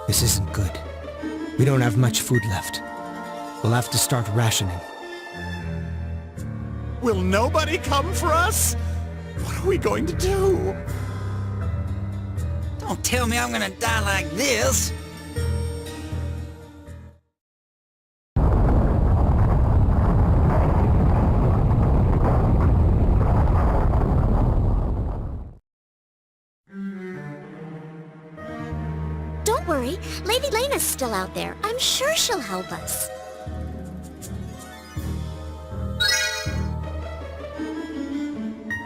This isn't good. We don't have much food left. We'll have to start rationing. Will nobody come for us? What are we going to do? Don't tell me I'm gonna die like this. Don't worry, Lady Layna's still out there. I'm sure she'll help us.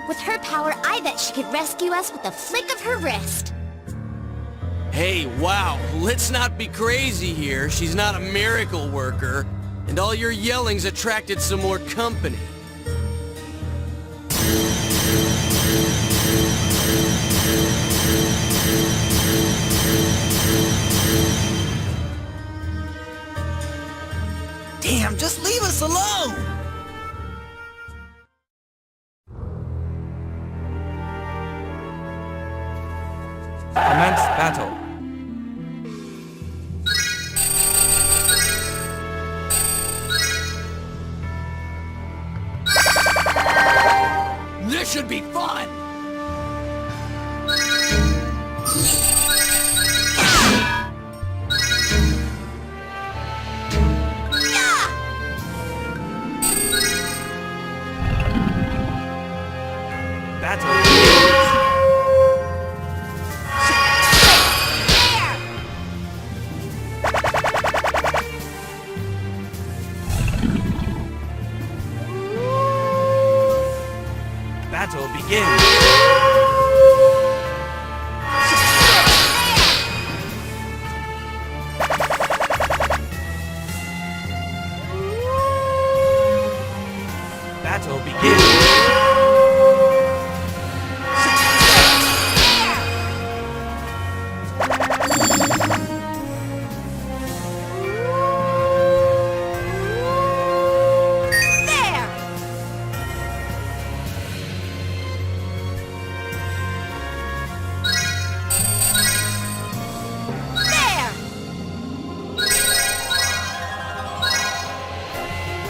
With her power, I bet she could rescue us with a flick of her wrist. Hey, wow, let's not be crazy here. She's not a miracle worker. And all your yelling's attracted some more company. Damn, just leave us alone! Commence battle. This should be fun! Battle. Battle begins. Battle begins.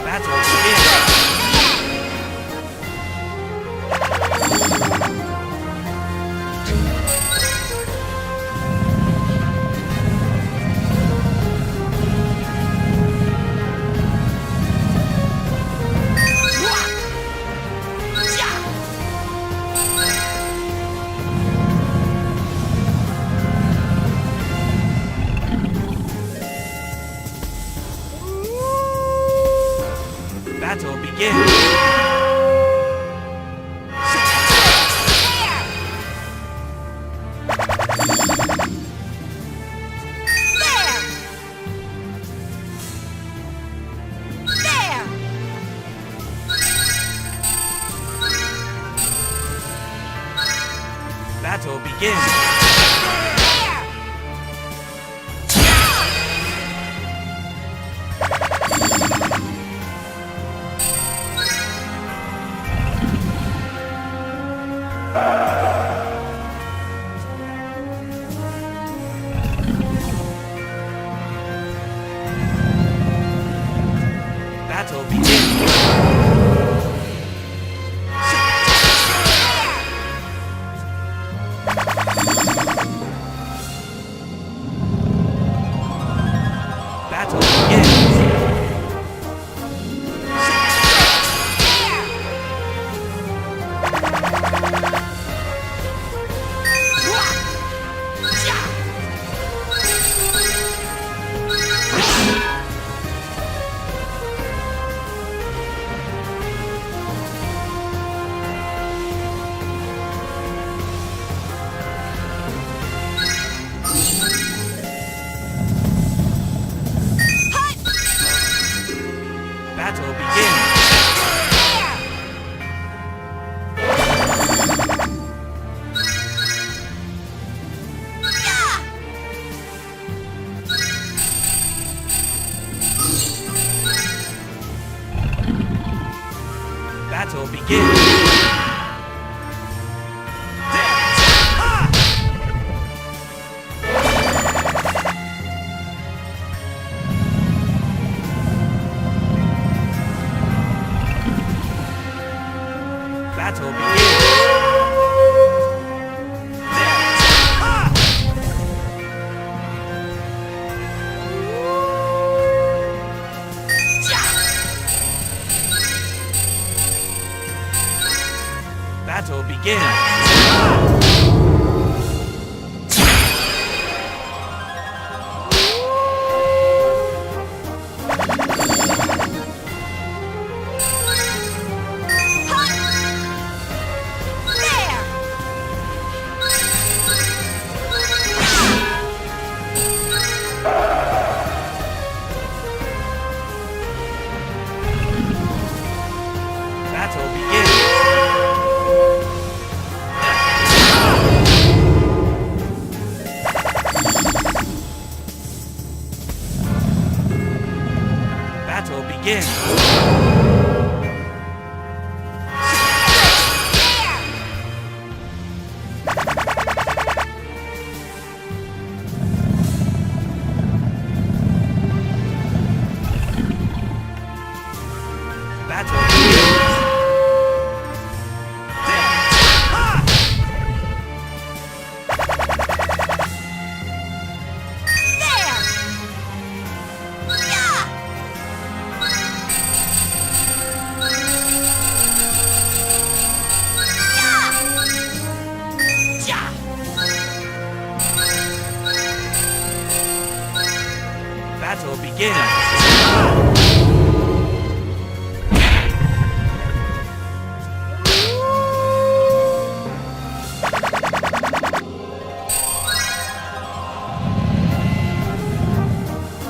Battle begins. Battle begins. Battle begins. Battle begins. Battle begins. Battle begins. Battle begins. begins. Battle begins. Battle begins. Battle begins.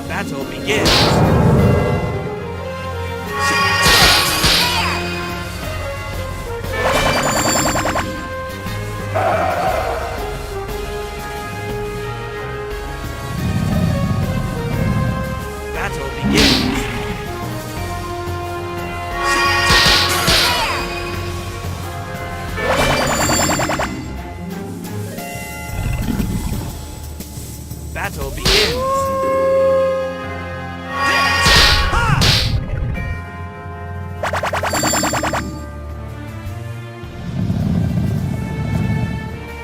Battle begins. Battle begins. Battle begins. Battle begins.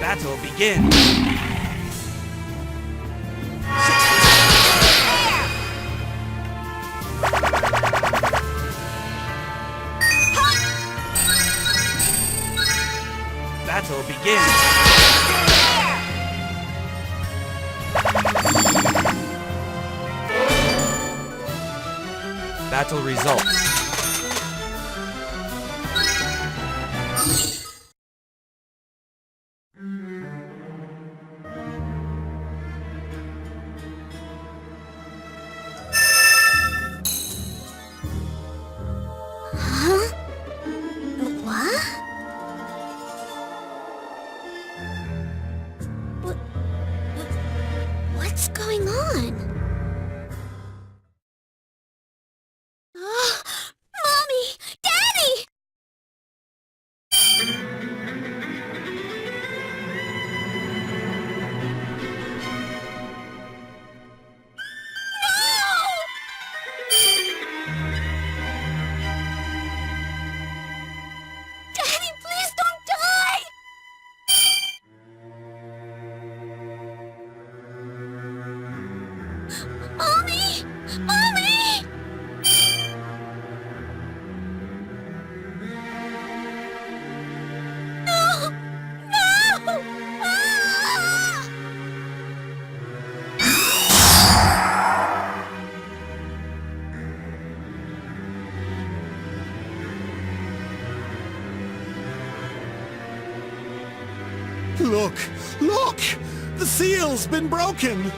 Battle begins. Battle begins. Battle results. Huh? What? What's going on? Mommy! Daddy! Daddy, please don't die! Mommy! Mommy! No! No! Ah! Look! Look! The seal's been broken!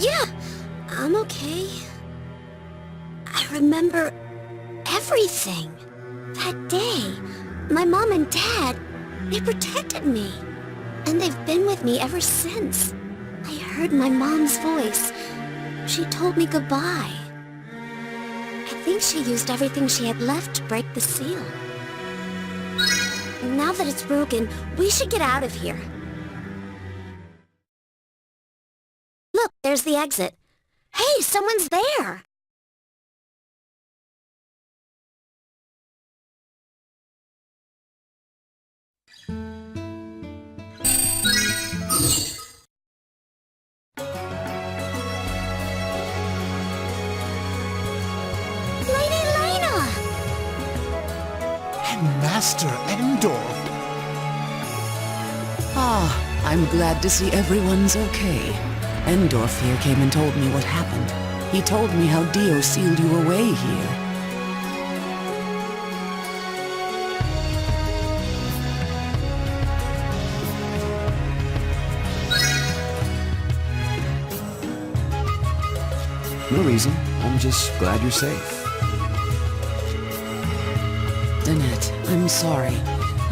Yeah, I'm okay. I remember everything. That day, my mom and dad, they protected me. And they've been with me ever since. I heard my mom's voice. She told me goodbye. I think she used everything she had left to break the seal. Now that it's broken, we should get out of here. Look, there's the exit. Hey, someone's there! Master Endor. Ah, I'm glad to see everyone's okay. Endorf here came and told me what happened. He told me how Dio sealed you away here. No reason. I'm just glad you're safe. Danette, I'm sorry.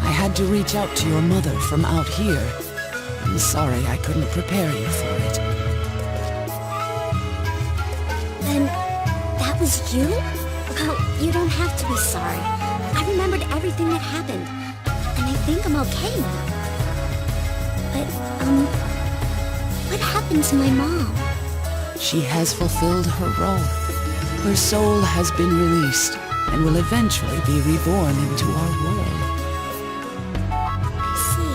I had to reach out to your mother from out here. I'm sorry I couldn't prepare you for it. Then, that was you? Well, you don't have to be sorry. I remembered everything that happened, and I think I'm okay now. But, what happened to my mom? She has fulfilled her role. Her soul has been released and will eventually be reborn into our world. I see.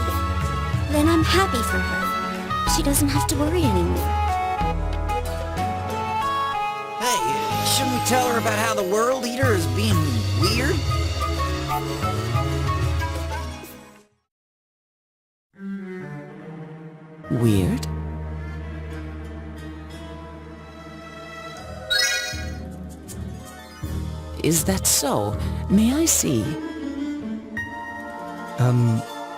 Then I'm happy for her. She doesn't have to worry anymore. Hey, shouldn't we tell her about how the World Eater is being weird? Weird? Is that so? May I see?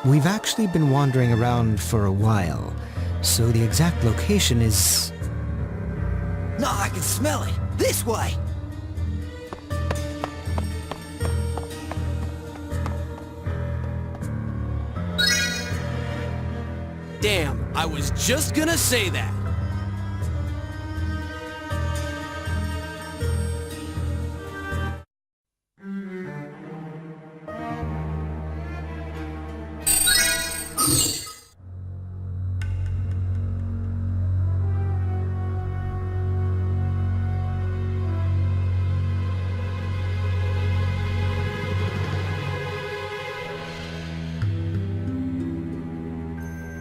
We've actually been wandering around for a while, so the exact location is... No, I can smell it. This way. Damn, I was just gonna say that.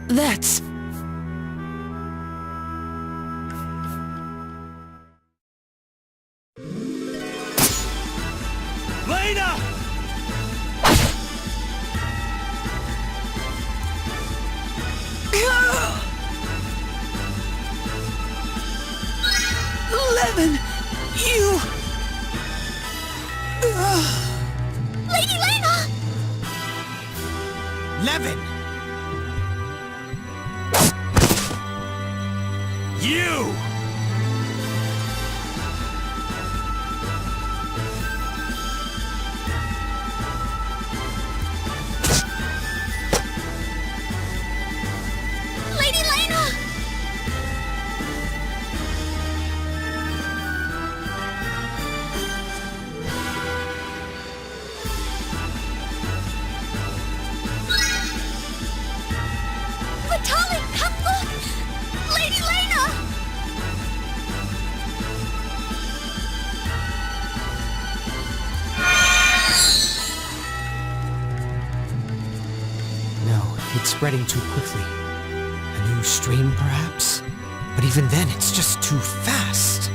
That's... Layna! Lemon! You... Lady Layna! Levin! You! Lady Layna! Vitalik, come look! Lady Layna! No, it's spreading too quickly. A new strain, perhaps? But even then, it's just too fast.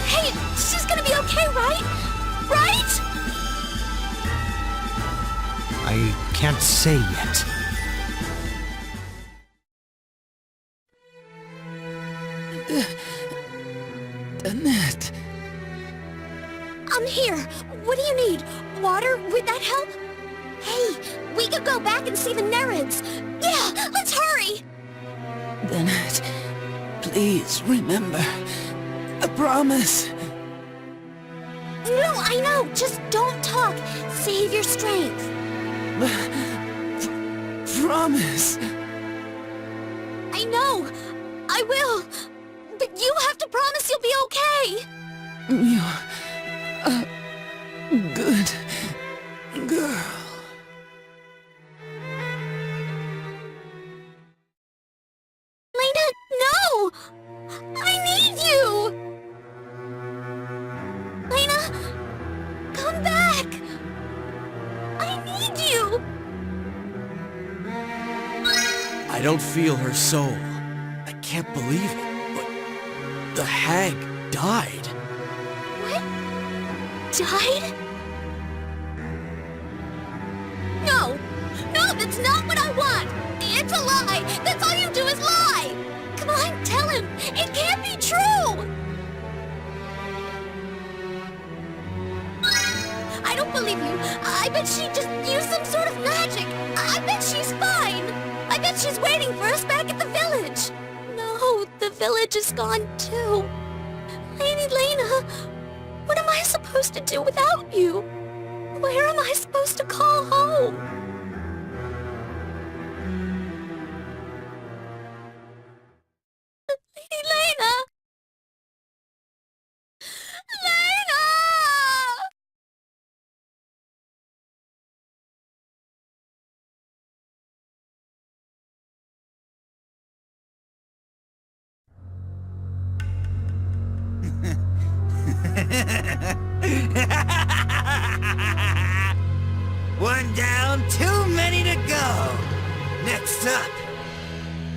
Hey, she's gonna be okay, right? Right? I can't say yet. Danette... I'm here. What do you need? Water? Would that help? Hey, we could go back and see the Nereids. Yeah, let's hurry! Danette, please remember. A promise. No, I know. Just don't talk. Save your strength. Promise. I know. I will. But you have to promise you'll be okay. You're a good girl. Layna, no! I need you! Layna, come back! I need you! I don't feel her soul. I can't believe it, but the hag died. What? Died? No, that's not what I want! It's a lie! That's all you do is lie! Come on, tell him! It can't be true! I don't believe you. I bet she just used some sort of magic. I bet she's fine. I bet she's waiting for us back at the village. No, the village is gone too. Lady Layna, what am I supposed to do without you? Where am I supposed to call home? Lady Layna! Layna! One down, too many to go. Next up,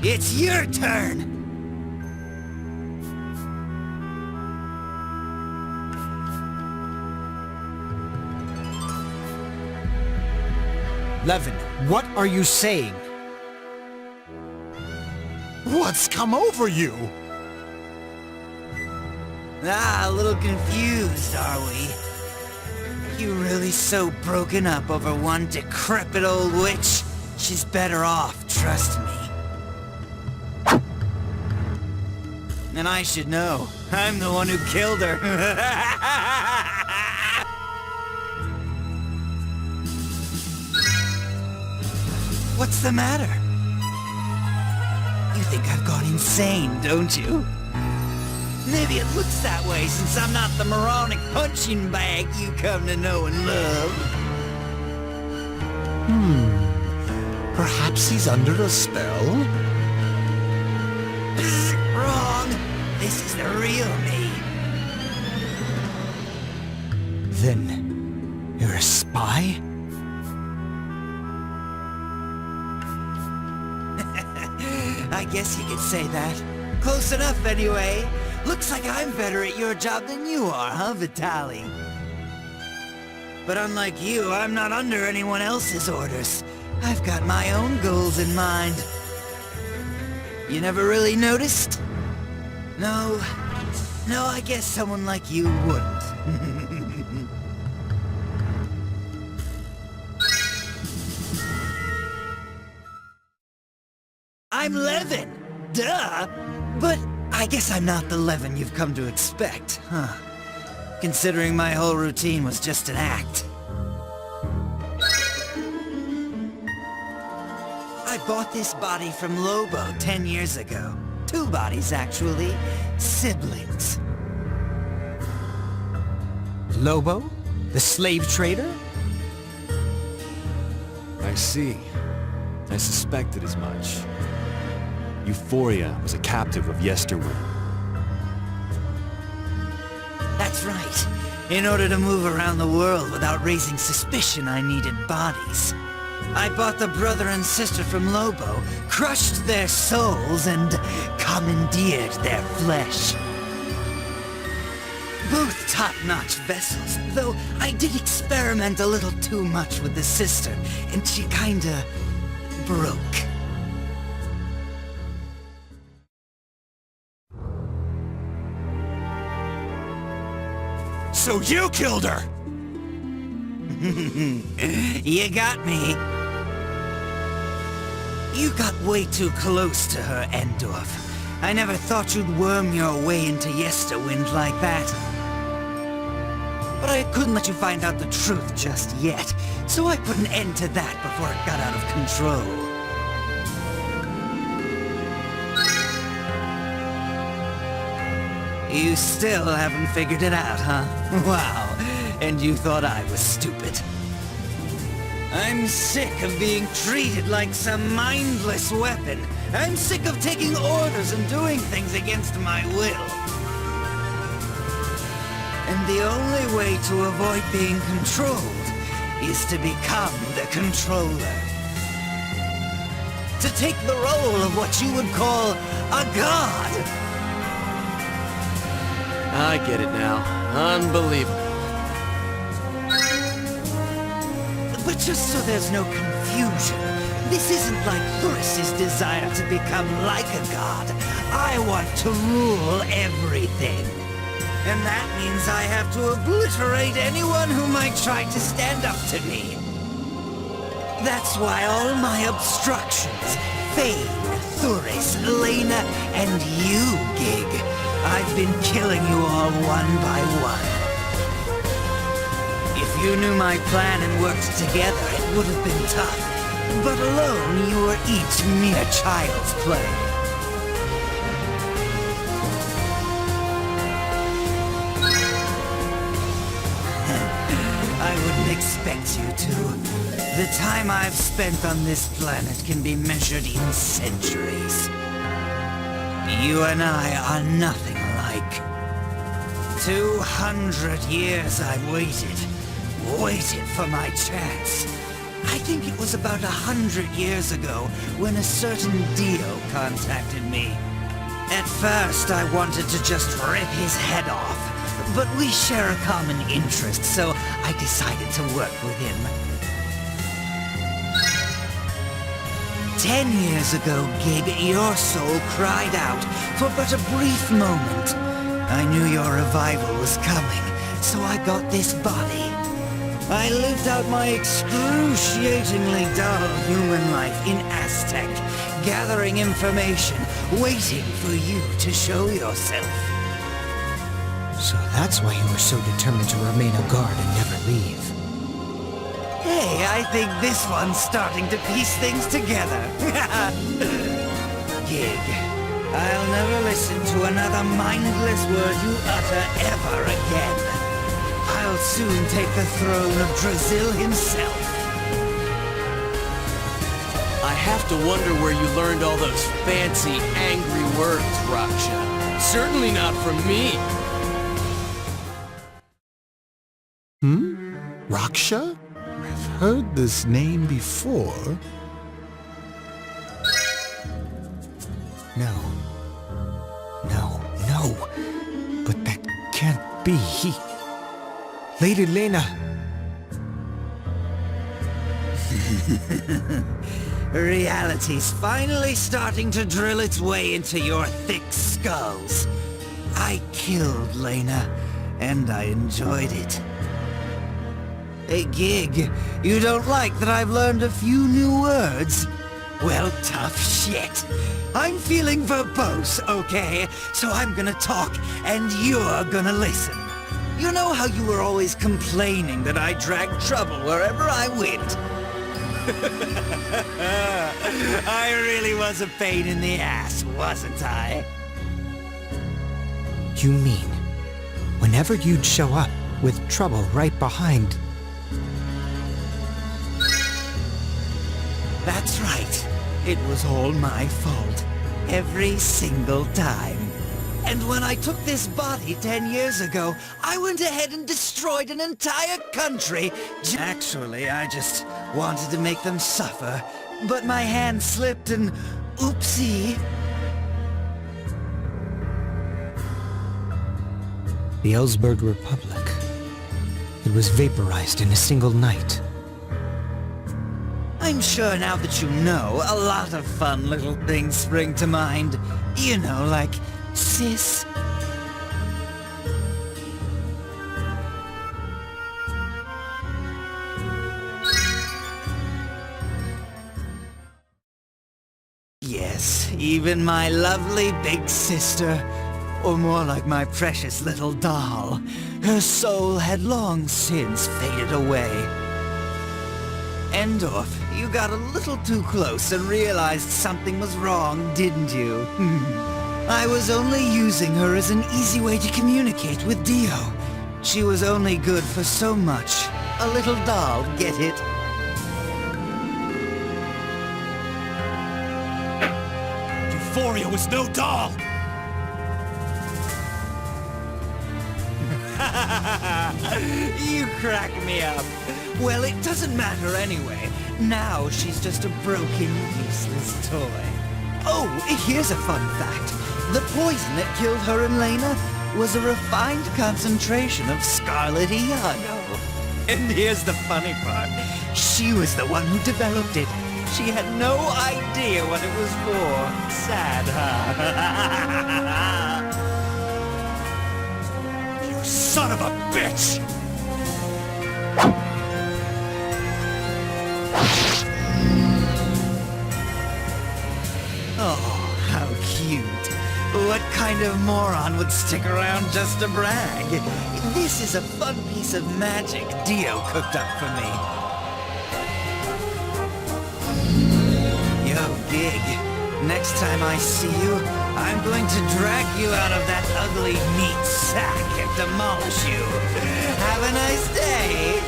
it's your turn. Levin, what are you saying? What's come over you? Ah, a little confused, are we? You really so broken up over one decrepit old witch? She's better off, trust me. And I should know. I'm the one who killed her. What's the matter? You think I've gone insane, don't you? Maybe it looks that way since I'm not the moronic punching bag you come to know and love. Perhaps he's under a spell? Wrong. This is the real me. Then, you're a spy? I guess you could say that. Close enough anyway. Looks like I'm better at your job than you are, huh, Vitaly? But unlike you, I'm not under anyone else's orders. I've got my own goals in mind. You never really noticed? No, I guess someone like you wouldn't. I'm Levin! Duh! But I guess I'm not the Levin you've come to expect, huh? Considering my whole routine was just an act. I bought this body from Lobo 10 years ago. 2 bodies, actually. Siblings. Lobo? The slave trader? I see. I suspected as much. Euphoria was a captive of yesterwind. That's right. In order to move around the world without raising suspicion, I needed bodies. I bought the brother and sister from Lobo, crushed their souls, and commandeered their flesh. Both top-notch vessels, though I did experiment a little too much with the sister, and she kinda broke. So you killed her! You got me. You got way too close to her, Endorf. I never thought you'd worm your way into Yesterwind like that. But I couldn't let you find out the truth just yet, so I put an end to that before it got out of control. You still haven't figured it out, huh? Wow, and you thought I was stupid. I'm sick of being treated like some mindless weapon. I'm sick of taking orders and doing things against my will. And the only way to avoid being controlled is to become the controller. To take the role of what you would call a god. I get it now. Unbelievable. But Just so there's no confusion, this isn't like Thuris's desire to become like a god. I want to rule everything. And that means I have to obliterate anyone who might try to stand up to me. That's why all my obstructions, Fane, Thuris, Layna, and you, Gig, I've been killing you all one by one. If you knew my plan and worked together, it would have been tough. But alone, you were each mere child's play. I wouldn't expect you to. The time I've spent on this planet can be measured in centuries. You and I are nothing alike. 200 years I waited for my chance. I think it was about 100 years ago when a certain Dio contacted me. At first I wanted to just rip his head off, but we share a common interest, so I decided to work with him. 10 years ago, Gig, your soul cried out for but a brief moment. I knew your revival was coming, so I got this body. I lived out my excruciatingly dull human life in Aztec, gathering information, waiting for you to show yourself. So that's why you were so determined to remain a guard and never leave. Hey, I think this one's starting to piece things together. Gig, I'll never listen to another mindless word you utter ever again. I'll soon take the throne of Brazil himself. I have to wonder where you learned all those fancy, angry words, Raksha. Certainly not from me. Raksha? I've heard this name before. No. But that can't be. Lady Layna. Reality's finally starting to drill its way into your thick skulls. I killed Layna, and I enjoyed it. Hey, Gig, you don't like that I've learned a few new words? Well, tough shit. I'm feeling verbose, okay? So I'm gonna talk, and you're gonna listen. You know how you were always complaining that I dragged trouble wherever I went? I really was a pain in the ass, wasn't I? You mean, whenever you'd show up with trouble right behind... That's right. It was all my fault. Every single time. And when I took this body 10 years ago, I went ahead and destroyed an entire country. Actually, I just wanted to make them suffer. But my hand slipped and... oopsie. The Ellsberg Republic. It was vaporized in a single night. I'm sure now that you know, a lot of fun little things spring to mind. You know, like sis. Yes, even my lovely big sister, or more like my precious little doll, her soul had long since faded away. Endorf, you got a little too close and realized something was wrong, didn't you? I was only using her as an easy way to communicate with Dio. She was only good for so much. A little doll, get it? Euphoria was no doll! You crack me up. Well, it doesn't matter anyway. Now she's just a broken, useless toy. Oh, here's a fun fact. The poison that killed her and Layna was a refined concentration of Scarlet Iago. And here's the funny part. She was the one who developed it. She had no idea what it was for. Sad, huh? You son of a bitch! Oh, how cute. What kind of moron would stick around just to brag? This is a fun piece of magic Dio cooked up for me. Yo, Gig, next time I see you, I'm going to drag you out of that ugly meat sack and demolish you. Have a nice day.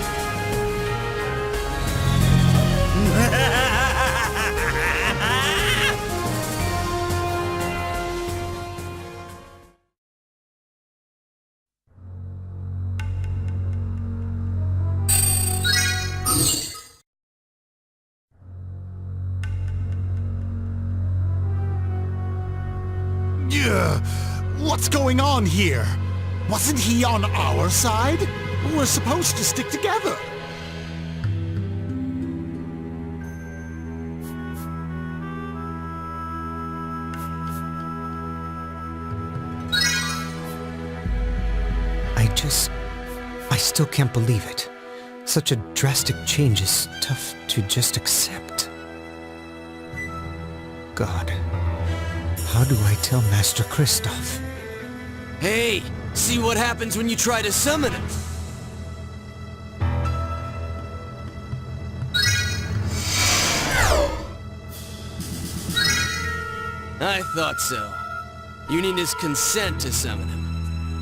What's going on here? Wasn't he on our side? We're supposed to stick together. I still can't believe it. Such a drastic change is tough to just accept. God, how do I tell Master Kristoff? Hey, see what happens when you try to summon him. I thought so. You need his consent to summon him.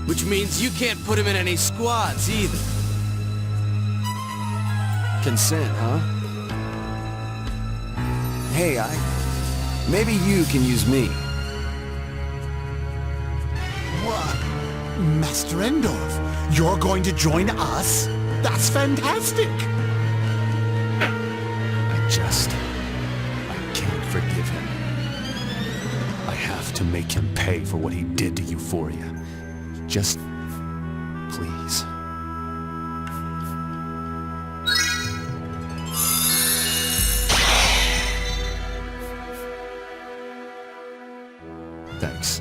Which means you can't put him in any squads either. Consent, huh? Hey, maybe you can use me. What? Master Endorf, you're going to join us? That's fantastic! I can't forgive him. I have to make him pay for what he did to Euphoria. Just, please. Thanks.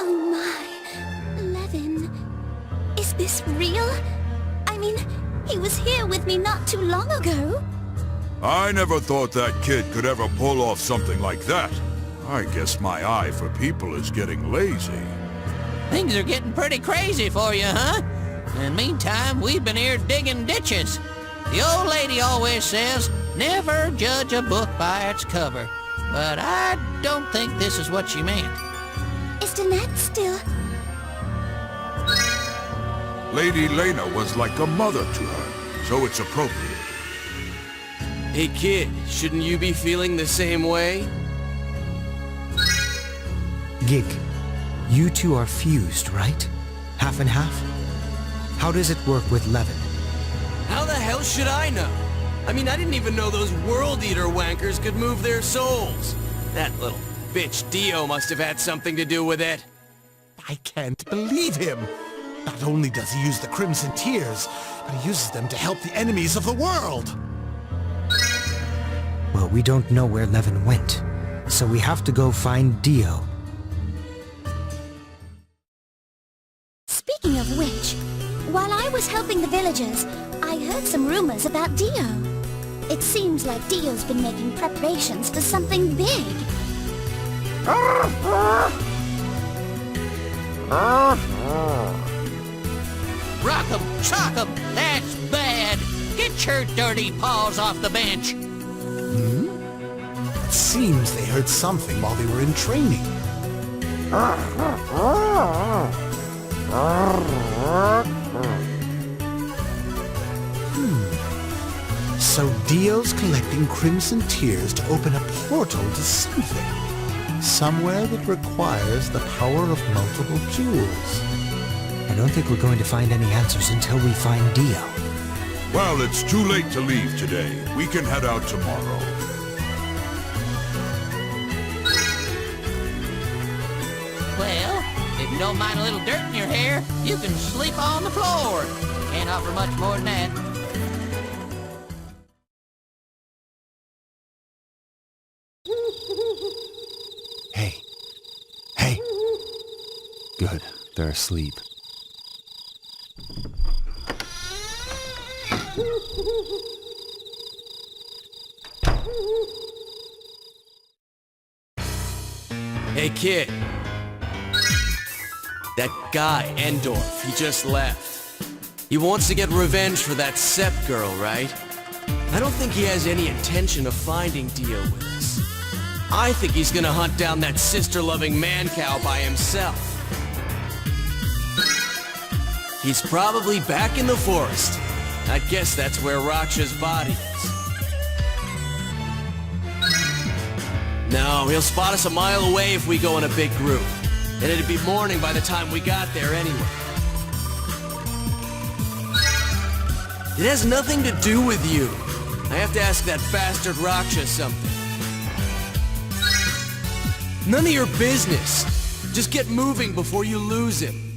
Oh my, Levin. Is this real? I mean, he was here with me not too long ago. I never thought that kid could ever pull off something like that. I guess my eye for people is getting lazy. Things are getting pretty crazy for you, huh? In the meantime, we've been here digging ditches. The old lady always says, never judge a book by its cover. But I don't think this is what she meant. Is Danette still... Lady Layna was like a mother to her, so it's appropriate. Hey kid, shouldn't you be feeling the same way? Gig, you two are fused, right? Half and half? How does it work with Levin? How the hell should I know? I mean, I didn't even know those World Eater wankers could move their souls. That little bitch Dio must have had something to do with it. I can't believe him. Not only does he use the Crimson Tears, but he uses them to help the enemies of the world. Well, we don't know where Levin went, so we have to go find Dio. Speaking of which, while I was helping the villagers, I heard some rumors about Dio. It seems like Dio's been making preparations for something big. Rock 'em, sock 'em, that's bad. Get your dirty paws off the bench. It seems they heard something while they were in training. So Dio's collecting crimson tears to open a portal to something. Somewhere that requires the power of multiple jewels. I don't think we're going to find any answers until we find Dio. Well, it's too late to leave today. We can head out tomorrow. Well, if you don't mind a little dirt in your hair, you can sleep on the floor. Can't offer much more than that. Hey. Hey. Good. They're asleep. Hey, kid. That guy, Endorf, he just left. He wants to get revenge for that Sepp girl, right? I don't think he has any intention of finding Dio with us. I think he's gonna hunt down that sister-loving man-cow by himself. He's probably back in the forest. I guess that's where Raksha's body is. No, he'll spot us a mile away if we go in a big group. And it'd be morning by the time we got there anyway. It has nothing to do with you. I have to ask that bastard Raksha something. None of your business. Just get moving before you lose him.